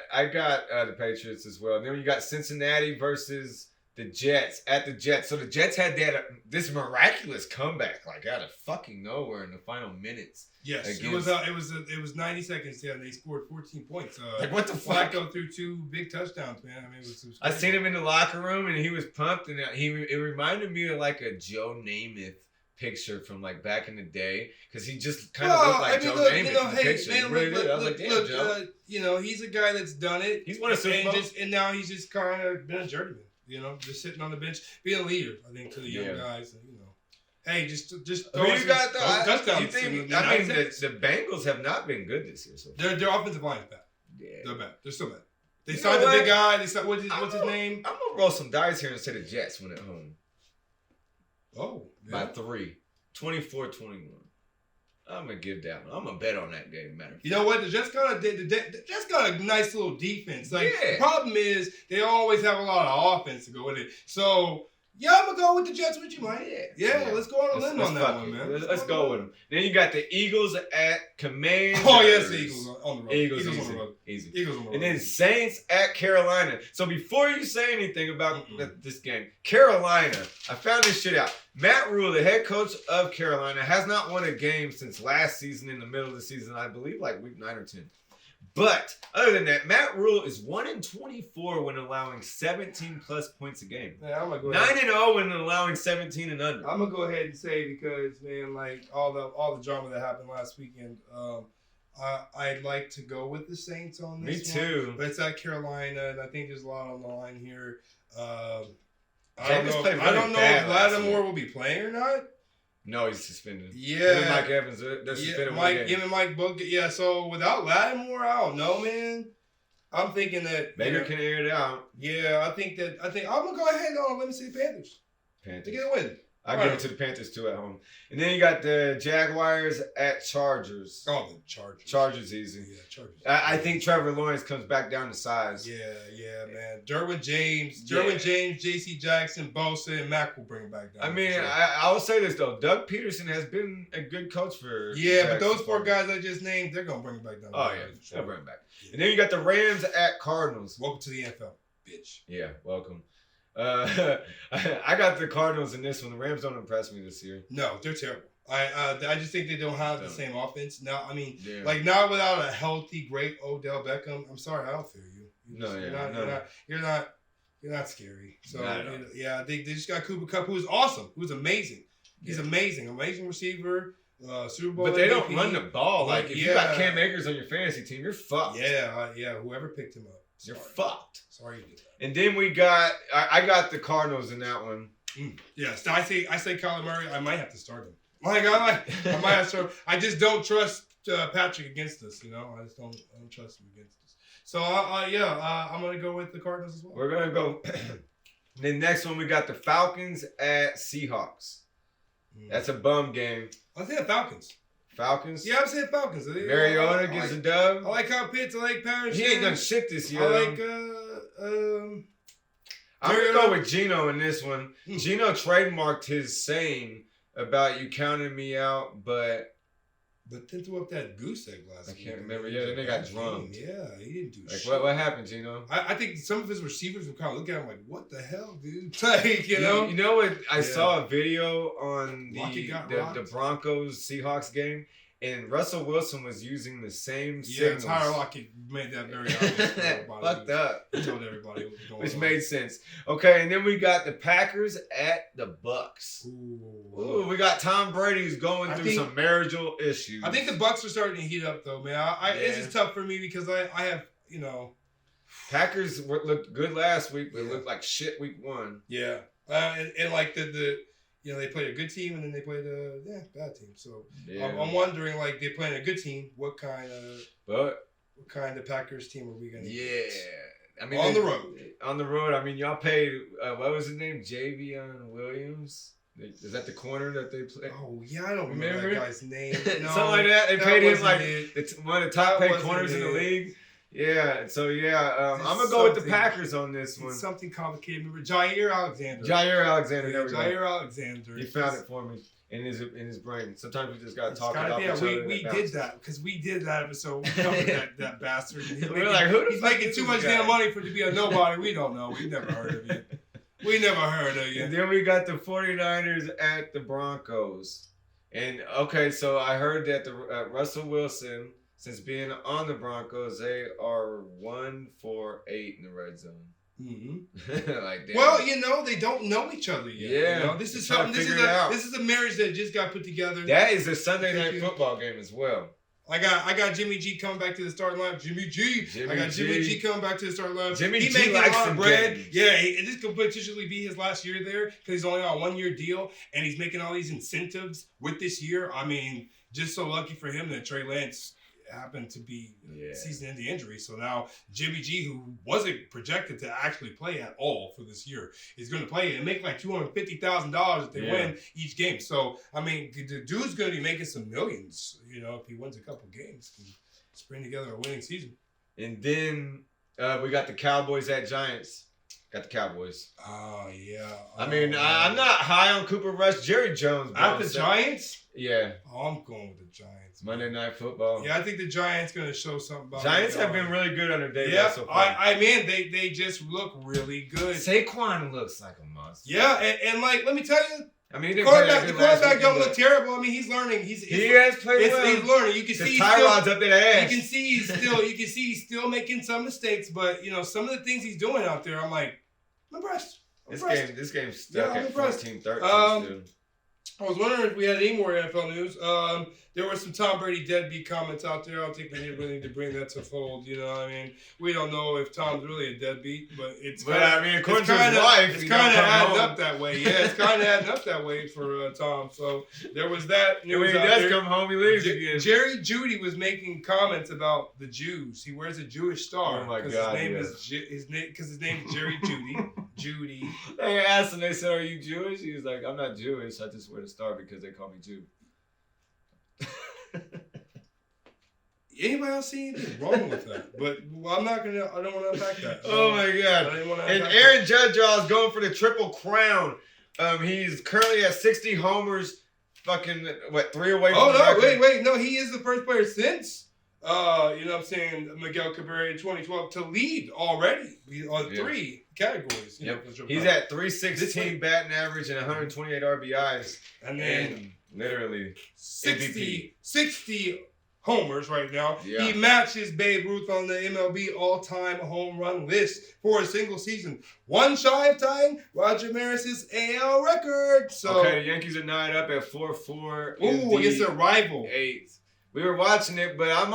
the Patriots as well. And then we got Cincinnati versus the Jets at the Jets. So the Jets had this miraculous comeback, like out of fucking nowhere in the final minutes. Yes, it was 90 seconds. Yeah, and they scored 14 points. Like what the fuck? Flacco threw 2 big touchdowns, man. I mean, it was I seen him in the locker room and he was pumped, and it reminded me of like a Joe Namath picture from like back in the day, because he just kind of looked like Joe Namath in the picture. Man, he really did. I was like, damn, Joe. He's a guy that's done it. He's won a Super Bowl. And now he's just kind of been a journeyman. Just sitting on the bench, being a leader. I think to the young guys, hey, just throw you got touchdowns. You think? I mean, the Bengals have not been good this year. So their offensive line is bad. Yeah, they're bad. They're still bad. They signed the big guy. They signed what's his name? I'm gonna roll some dice here and say the Jets win at home. Oh, by 3, 24-21. I'm gonna give that one. I'm gonna bet on that game. Matter. You know what? The Jets got a nice little defense. Like the problem is they always have a lot of offense to go with it. So yeah, I'm gonna go with the Jets with you, Mike. Yeah. Let's go on a limb on that one, man. Let's go with them. Then you got the Eagles at Commanders. Oh yes, the Eagles on the road. Eagles on the road. Easy. Eagles on the road. And then Saints at Carolina. So before you say anything about this game, Carolina, I found this shit out. Matt Rule, the head coach of Carolina, has not won a game since last season in the middle of the season. I believe like week 9 or 10. But other than that, Matt Rule is 1-24 when allowing 17 plus points a game. Yeah, I'm gonna go 9-0 when allowing 17 and under. I'm gonna go ahead and say, because man, like all the drama that happened last weekend, I'd like to go with the Saints on this. Me too. But it's at Carolina, and I think there's a lot on the line here. I don't know if Lattimore will be playing or not. No, he's suspended. Yeah. Him and Mike Evans, they're suspended. Him and Mike Book. Yeah, so without Lattimore, I don't know, man. I'm thinking that Baker can air it out. Yeah, I think I'm gonna go ahead and let me see the Panthers. To get a win. I give it to the Panthers too at home. And then you got the Jaguars at Chargers. Oh, the Chargers. Chargers easy. Yeah, Chargers. I think Trevor Lawrence comes back down to size. Yeah, man. Derwin James, J.C. Jackson, Bosa, and Mack will bring him back down. I mean, I will say this though. Doug Peterson has been a good coach for. Yeah, but those 4 guys I just named, they're gonna bring him back down. Oh yeah, they'll bring him back. Yeah. And then you got the Rams at Cardinals. Welcome to the NFL, bitch. Yeah, welcome. I got the Cardinals in this one. The Rams don't impress me this year. No, they're terrible. I just think they don't have the same offense now. I mean, like not without a healthy, great Odell Beckham. I'm sorry, I don't fear you. You're not scary. So they just got Cooper Kupp, who is awesome, who's amazing. He's amazing receiver. Super Bowl. But they MVP. don't run the ball. Like if you got Cam Akers on your fantasy team, you're fucked. Yeah. Whoever picked him up, you're fucked. Sorry you did that. And then we got I got the Cardinals in that one. Yeah, so I say Kyler Murray. I might have to start him. I might have to start. I just don't trust Patrick against us. I just don't trust him against us. So I'm gonna go with the Cardinals as well. We're gonna go. The next one we got the Falcons at Seahawks. That's a bum game. I think Falcons. Falcons? Yeah, I'm saying Falcons. Mariota gets a dub. I like Kyle Pitts. I like Parrish. He ain't done shit this year. I like I'm gonna go with Geno in this one. Geno trademarked his saying about you counting me out, but then threw up that goose egg last week. I can't remember. Yeah, then they got drunk. Yeah, he didn't do shit. What happened, Geno? I think some of his receivers were kind of looking at him like, "What the hell, dude?" Like, you know what? I saw a video on the Broncos Seahawks game. And Russell Wilson was using the same signals. Yeah, Tyler Lockett made that very obvious. Fucked up. He told everybody what was going on. Which made sense. Okay, and then we got the Packers at the Bucks. Ooh, we got Tom Brady who's going through some marital issues. I think the Bucks are starting to heat up, though, man. It's just tough for me because I have, Packers looked good last week, but looked like shit week 1. Yeah. And like they played a good team and then they played a bad team. So I'm wondering, like, they're playing a good team. What kind of Packers team are we gonna get? I mean, On the road. On the road. I mean, y'all paid. What was his name? Javion Williams. Is that the corner that they play? Oh yeah, I don't remember that guy's name. No, Something like that. They paid him like it. one of the top paid wasn't corners in the it. league. Yeah. So yeah, It's I'm gonna go with the something- Packers on this one. It's something complicated. Remember Jair Alexander. Jair Alexander. Yeah, There we go. Jair Alexander. He found it for me in his brain. Sometimes we just gotta It's talk gotta about be- each other. we that did bounce. that because we did that episode. We covered that bastard. He's We're making, like, who the he's fuck making is too this much guy? damn money for it to be a nobody. We don't know. We've never heard of you. We never heard of And you. then we got the 49ers at the Broncos. And okay, so I heard that the Russell Wilson, since being on the Broncos, they are 1-for-8 in the red zone. Mm-hmm. Like, damn. Well, they don't know each other yet. Yeah. This is They're trying something. to figure it out. This is a marriage that just got put together. That is a Sunday night football game as well. I got Jimmy G coming back to the starting lineup. Jimmy G. I got Jimmy G coming back to the starting lineup. Jimmy he G making likes a lot some of bread. games. Yeah, and this could potentially be his last year there because he's only on a 1-year deal and he's making all these incentives with this year. I mean, just so lucky for him that Trey Lance happened to be season-ending injury. So now Jimmy G, who wasn't projected to actually play at all for this year, is going to play and make like $250,000 if they win each game. So I mean, the dude's going to be making some millions. If he wins a couple games, and spring together a winning season. And then we got the Cowboys at Giants. Got the Cowboys. Oh yeah. I mean, I'm not high on Cooper Rush. Jerry Jones. bro. At the Giants. Yeah. Oh, I'm going with the Giants. Monday Night Football. Yeah, I think the Giants going to show something about. Giants what have they been are. really good under David Yeah, so far. they just look really good. Saquon looks like a monster. Yeah, and like let me tell you, I mean, the he didn't play that quarterback, the good last quarterback week, don't but look terrible. I mean, he's learning. He has played well. He's learning. You can see His Tyrod's up there ass. You can see he's still making some mistakes, but some of the things he's doing out there, I'm like, I'm impressed. This game's stuck I'm at impressed. 14-13 still. I was wondering if we had any more NFL news. There were some Tom Brady deadbeat comments out there. I don't think we really need to bring that to fold. You know what I mean? We don't know if Tom's really a deadbeat, but it's But I mean, according to his wife, it's he kind of don't come adding home. up that way. Yeah, it's kind of adding up that way for Tom. So there was that And when news he out does there. come home, he leaves again. Jerry Judy was making comments about the Jews. He wears a Jewish star. Oh my 'cause God, His name yeah. is his name is Jerry Judy. Judy. They asked him, they said, "Are you Jewish?" He was like, "I'm not Jewish. I just wear the star because they call me Jew." Anybody else see anything wrong with that? But I don't want to unpack that. Oh my I God! didn't want to And unpack Aaron Judge is going for the Triple Crown. He's currently at 60 homers. Fucking 3 away from Oh the no! record. Wait! No, he is the first player since Miguel Cabrera in 2012 to lead already on 3 categories. Yep. For the Triple He's Crown. at 316 batting average and 128 RBIs. and then And literally 60 homers right now. Yeah. He matches Babe Ruth on the MLB all-time home run list for a single season. One shy of tying Roger Maris's AL record. So, okay, the Yankees are 9 up at 4-4. ooh, against a rival. 8th. We were watching it, but I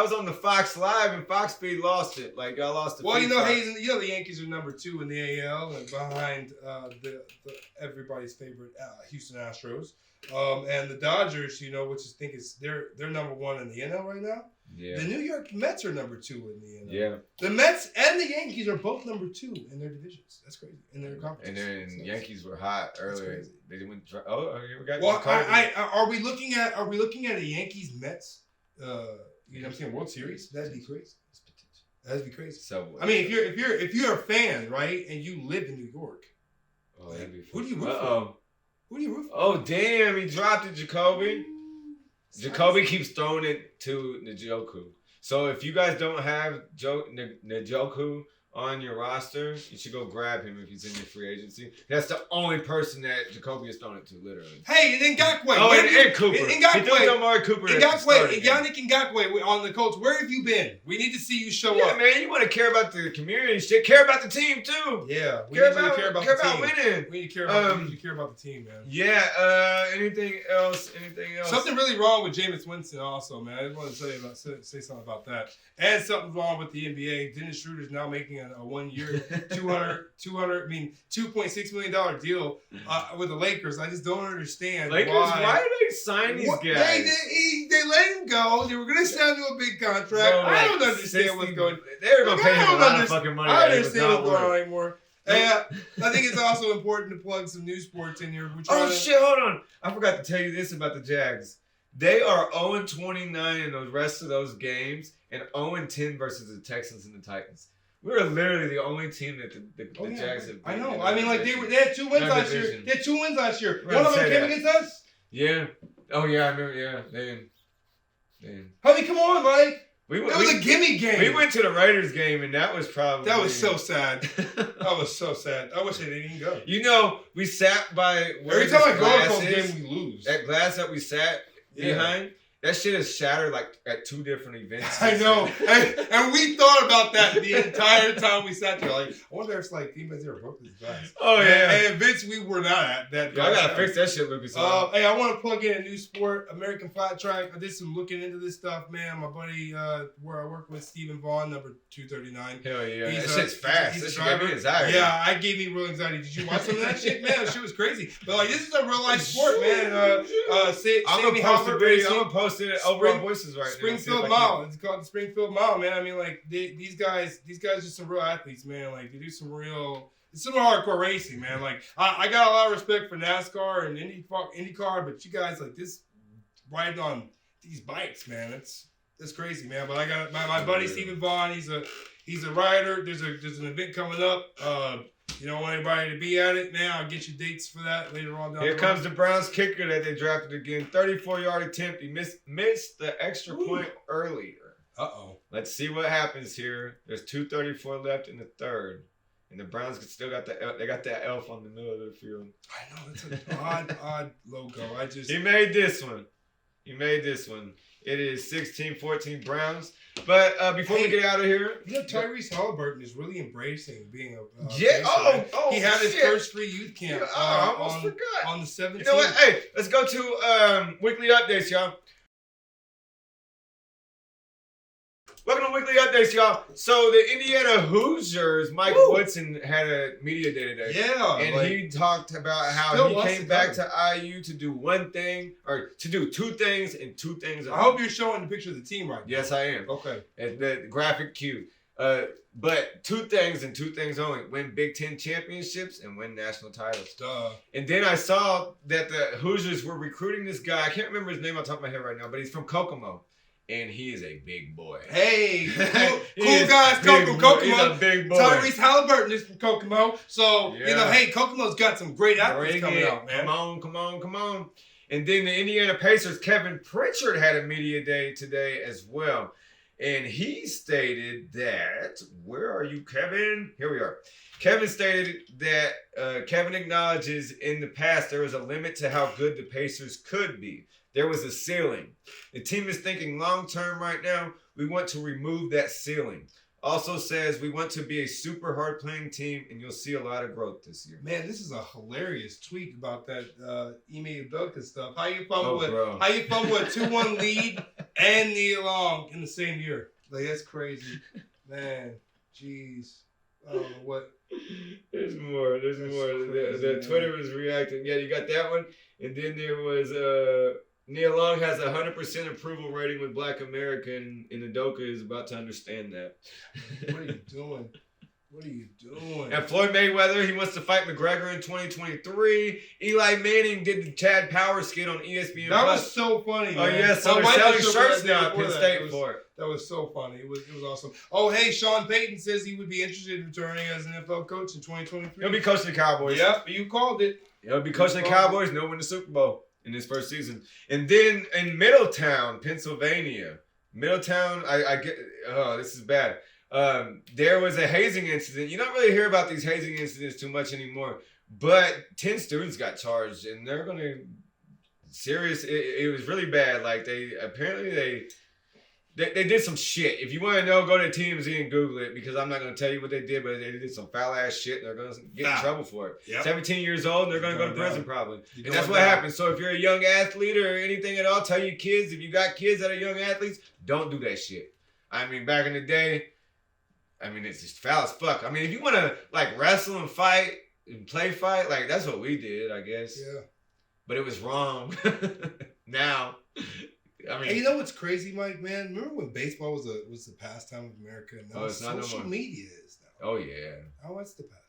was on the Fox Live and Fox Speed lost it. Like I lost the Well, feed Fox. Hayes, the Yankees are number 2 in the AL and behind the everybody's favorite Houston Astros. And the Dodgers, which I think is they're number 1 in the NL right now. Yeah. The New York Mets are number 2 in the NL. Yeah. The Mets and the Yankees are both number 2 in their divisions. That's crazy. In their conferences. And then So- Yankees were hot earlier. crazy. They went. We got. Well, Jacoby. are we looking at a Yankees Mets? I'm saying World Series. That'd be crazy. That'd be crazy. Subway. I mean, if you're a fan, right, and you live in New York, Oh, that'd be who do you fun. root for? Uh-oh. Who do you root for? Oh, damn! He dropped it, Jacoby. Jacoby keeps throwing it to Njoku. So if you guys don't have Njoku on your roster, you should go grab him if he's in your free agency. That's the only person that Jacoby has thrown it to, literally. Hey, and Ngakoue. Oh, and Cooper. Ngakoue. He threw it to Amari Cooper. at the start of the game. Yannick Ngakoue on the Colts. Where have you been? We need to see you show Yeah, up. man, you want to care about the community shit. Care about the team, too. Yeah, we Care need you to about, care about care the about team. winning. We need to care about the team, man. Yeah, anything else? Something really wrong with Jameis Winston also, man. I just want to say something about that. And something wrong with the NBA. Dennis Schroeder's now making a 1 year, $2.6 million deal with the Lakers. I just don't understand Lakers, why do they sign these guys? They let him go. They were going to sign to a big contract. Bro, I don't like understand what's going on. They were gonna pay him a lot of fucking money. I that he was understand not what's going on worth. anymore. And I think it's also important to plug some news sports in here. Oh shit! Hold on, I forgot to tell you this about the Jags. They are 0-29 in the rest of those games, and 0-10 versus the Texans and the Titans. We were literally the only team that the Jags have. I know. beaten in I mean, their like they division. had 2 wins Their last year. division. They had 2 wins last year. Right, One of them say came that. against us. Yeah. Oh yeah, I remember. Yeah, man. I mean, come on, Mike. It It was a gimme game. We went to the Raiders game, and that was probably That was so sad. That was so sad. I wish they didn't even go. You know, we sat by where Every time I this go to glass those is. games, we lose. That glass that we sat Yeah. behind, that shit is shattered like at 2 different events. I know, and we thought about that the entire time we sat there. Like, I wonder if like teammates ever broke this glass. Oh yeah. And Vince, we were not at that. Yo, I gotta fix that shit, Lucas. Hey, I want to plug in a new sport, American Flat Track. I did some looking into this stuff, man. My buddy, where I work with, Stephen Vaughn, number 239. Hell yeah, He's that shit's fast. he's a That shit gave me anxiety. Yeah, I gave me real anxiety. Did you watch some of that shit, man? That shit was crazy. But like, this is a real life sport, man. I'm Sammy gonna post Halbert the video. Racing. I'm gonna post it over on Voices right now. Springfield Mile. It's called the Springfield Mile, man. I mean, like these guys are just some real athletes, man. Like they do some hardcore racing, man. Like I got a lot of respect for NASCAR and IndyCar, but you guys like this riding on these bikes, man. That's crazy, man. But I got my buddy Stephen Vaughn. He's a rider. There's an event coming up. You don't want anybody to be at it, man. I'll get you dates for that later on down Here the comes road. the Browns kicker that they drafted again. 34-yard attempt. He missed the extra point earlier. Uh-oh. Let's see what happens here. There's 2:34 left in the third, and the Browns still got they got that elf on the middle of the field. I know it's an odd logo. He made this one. It is 16-14 Browns. But before we get out of here, You know, Tyrese Halliburton is really embracing being a yeah. Pacer. Oh, He had his shit. first free youth camp Yeah, I almost on forgot. the 17th. You know what? Hey, let's go to weekly updates, y'all. Welcome to Weekly Updates, y'all. So the Indiana Hoosiers, Mike Woodson had a media day today. Yeah. And he talked about how still he wants came to back come. to IU to do one thing, or to do 2 things and 2 things. I hope you're showing the picture of the team right now. Yes, I am. Okay. And the graphic cue. But 2 things and 2 things only: win Big Ten championships and win national titles. Duh. And then I saw that the Hoosiers were recruiting this guy. I can't remember his name on top of my head right now, but he's from Kokomo. And he is a big boy. Hey, He cool is guys come big from boy. He's Kokomo. a big boy. Tyrese Halliburton is from Kokomo. So, you know, Yeah. hey, Kokomo's got some great athletes Bring coming it. out, man. Come on. And then the Indiana Pacers, Kevin Pritchard had a media day today as well. And he stated that, where are you, Kevin? Here we are. Kevin stated that Kevin acknowledges in the past there was a limit to how good the Pacers could be. There was a ceiling. The team is thinking long-term right now. We want to remove that ceiling. Also says we want to be a super hard-playing team, and you'll see a lot of growth this year. Man, this is a hilarious tweet about that Ime Udoka stuff. How you fumble bro. a 2-1 lead and Nia Long in the same year? Like that's crazy, man. Jeez, I don't know what. There's more. That's The crazy, Twitter was reacting. Yeah, you got that one. And then there was Nia Long has a 100% approval rating with Black America, and Udoka is about to understand that. What are you doing? What are you doing? And Floyd Mayweather, he wants to fight McGregor in 2023. Eli Manning did the Chad Power skit on ESPN+. That was so funny. Oh man. yeah, so My they're wife selling was shirts there now at before Penn that. State for it. That was so funny. It was awesome. Oh, hey, Sean Payton says he would be interested in returning as an NFL coach in 2023. He'll be coaching the Cowboys. Yep, you called it. He'll be coaching the Cowboys, and they'll win the Super Bowl in his first season. And then in Middletown, Pennsylvania. I get, oh, this is bad. There was a hazing incident. You don't really hear about these hazing incidents too much anymore. But 10 students got charged, and they're going to, it was really bad. Like, they did some shit. If you want to know, go to TMZ and Google it, because I'm not going to tell you what they did, but they did some foul ass shit, and they're going to get in trouble for it. Yep. 17 years old, and they're going to go to Going prison down. probably. You're And that's going what down. happens. So if you're a young athlete or anything at all, tell your kids, if you got kids that are young athletes, don't do that shit. I mean, back in the day, it's just foul as fuck. I mean, if you want to, like, wrestle and fight and play fight, like, that's what we did, I guess. Yeah. But it was wrong. Now, I mean, Hey, you know what's crazy, Mike? Man, remember when baseball was the pastime of America? Now it's not no social more. media is now. oh yeah. Oh, what's the pastime?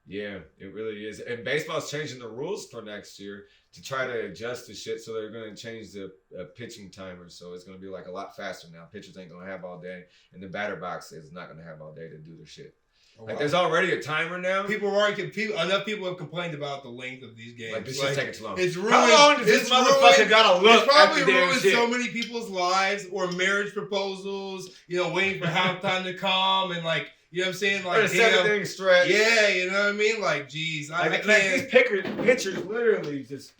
Yeah, it really is. And baseball's changing the rules for next year to try to adjust the shit. So they're going to change the pitching timer. So it's going to be like a lot faster now. Pitchers ain't going to have all day. And the batter box is not going to have all day to do their shit. Oh, Like wow. there's already a timer now. Enough people have complained about the length of these games. Like this shit's taking too long. It's ruined. How long does this it's motherfucker ruined- gotta look It's probably at the damn ruined shit? so many people's lives or marriage proposals, waiting for halftime to come and like, you know what I'm saying? Or Like, the 7-inning stretch. yeah, you know what I mean? Like, geez, I Like can't. these pitchers literally just.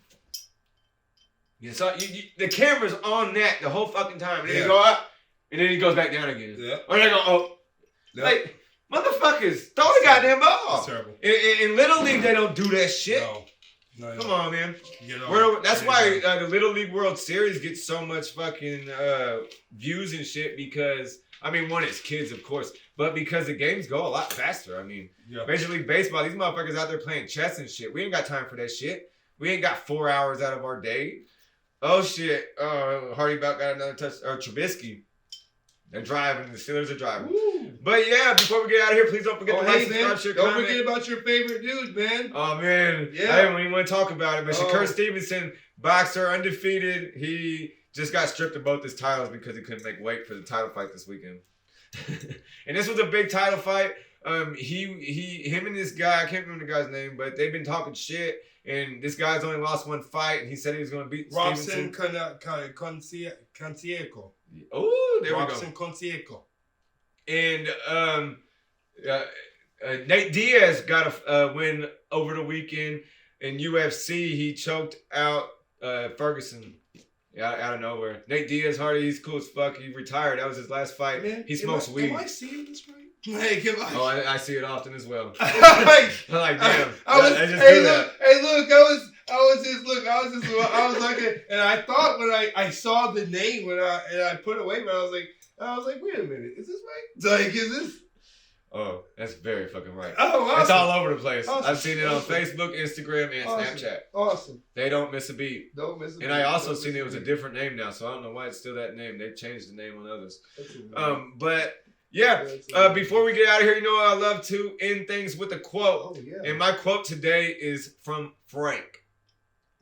Yeah, so the camera's on that the whole fucking time. And then Yeah. they go up, and then he goes back down again. Yeah. Or they go, oh. Yeah. Like, motherfuckers, throw the goddamn ball. That's terrible. In Little League, they don't do that shit. No, Come on, man. You know, That's why the Little League World Series gets so much fucking views and shit because, I mean, one, it's kids, of course, but because the games go a lot faster. I mean, Yeah. Major League Baseball, these motherfuckers out there playing chess and shit. We ain't got time for that shit. We ain't got 4 hours out of our day. Oh, shit. Hardy Bout got another touch. Or Trubisky. They're driving. The Steelers are driving. Woo. But yeah, before we get out of here, please don't forget to like, Hey, man, subscribe, share, don't comment. forget about your favorite dude, man. Oh man, Yeah. I don't even want to talk about it. But Oh. Shakur Stevenson, boxer, undefeated. He just got stripped of both his titles because he couldn't make weight for the title fight this weekend. And this was a big title fight. Him and this guy, I can't remember the guy's name, but they've been talking shit. And this guy's only lost one fight, and he said he was going to beat Robson Stevenson. Conceico. Oh, there Robson Conceico. we go. And Nate Diaz got a win over the weekend in UFC. He choked out Ferguson out of nowhere. Nate Diaz, Hardy, he's cool as fuck. He retired. That was his last fight. Man, He smokes weed. Am I seeing this right? Like, am I? Oh, I see it often as well. Like, I'm like, damn. I was, I just hey, do look, that. hey, look, I was looking, and I thought when I saw the name and I put it away, but I was like, wait a minute, is this right? Like, is this? Oh, that's very fucking right. Oh, awesome. It's all over the place. Awesome. I've seen it on Awesome. Facebook, Instagram, and Awesome. Snapchat. Awesome. They don't miss a beat. Don't miss it. And I also seen it was a different name now, so I don't know why it's still that name. They've changed the name on others. But yeah, before we get out of here, you know what I love to end things with a quote. Oh, yeah. And my quote today is from Frank.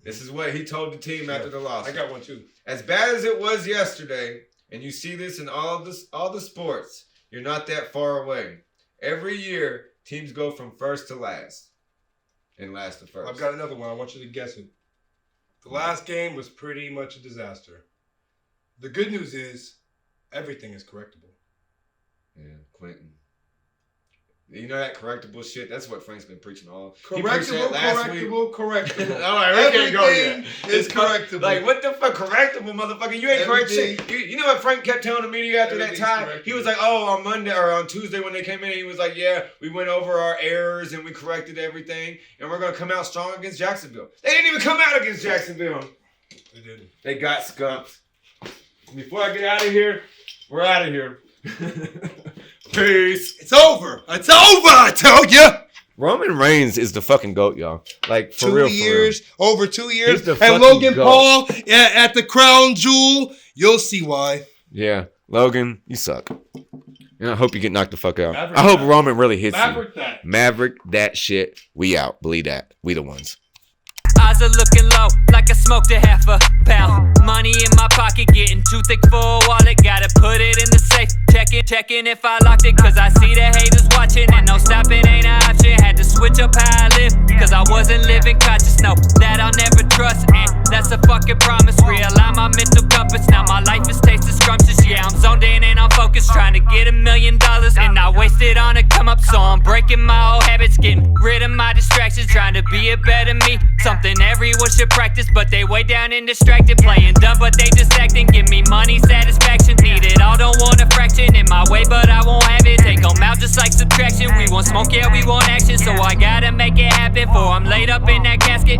This is what he told the team after the loss. I got one too. As bad as it was yesterday, and you see this in all the sports, you're not that far away. Every year, teams go from first to last, and last to first. I've got another one. I want you to guess it. The last game was pretty much a disaster. The good news is everything is correctable. Yeah, Quentin. You know that correctable shit? That's what Frank's been preaching all. He preached that last week. Correctable. All right, we can't go Everything yet. is correctable. Like, what the fuck, correctable, motherfucker? You ain't correct Everything- shit. You know what Frank kept telling the media after that Everything's time? correctable. He was like, oh, on Monday or on Tuesday when they came in, he was like, yeah, we went over our errors and we corrected everything, and we're going to come out strong against Jacksonville. They didn't even come out against Jacksonville. They didn't. They got skunked. Before I get out of here, we're out of here. Peace. It's over. It's over, I tell you. Roman Reigns is the fucking GOAT, y'all. Like, for 2 real, years, over 2 years. He's the And fucking Logan goat. Paul at the crown jewel. You'll see why. Yeah, Logan, you suck. And I hope you get knocked the fuck out. Maverick I hope that. Roman really hits Maverick you. that. Maverick that shit. We out. Believe that. We the ones. Eyes are looking low, like I smoked a half a pound. Money in my pocket, getting too thick for a wallet. Gotta put it in the safe. Checking if I locked it, cause I see the haters watching. And no stopping ain't an option. Had to switch up how I live, cause I wasn't living conscious. No, that I'll never trust, and that's a fucking promise. Realign my mental compass, now my life is tasting scrumptious. Yeah, I'm zoned in and I'm focused, trying to get $1 million. And I wasted on a come up, so I'm breaking my old habits. Getting rid of my distractions, trying to be a better me. Something everyone should practice, but they way down and distracted. Playing dumb, but they just acting. Give me money, satisfaction. Need it all, don't want a fraction. In my way, but I won't have it. Take them out just like subtraction. We want smoke, yeah, we want action. So I gotta make it happen, for I'm laid up in that casket.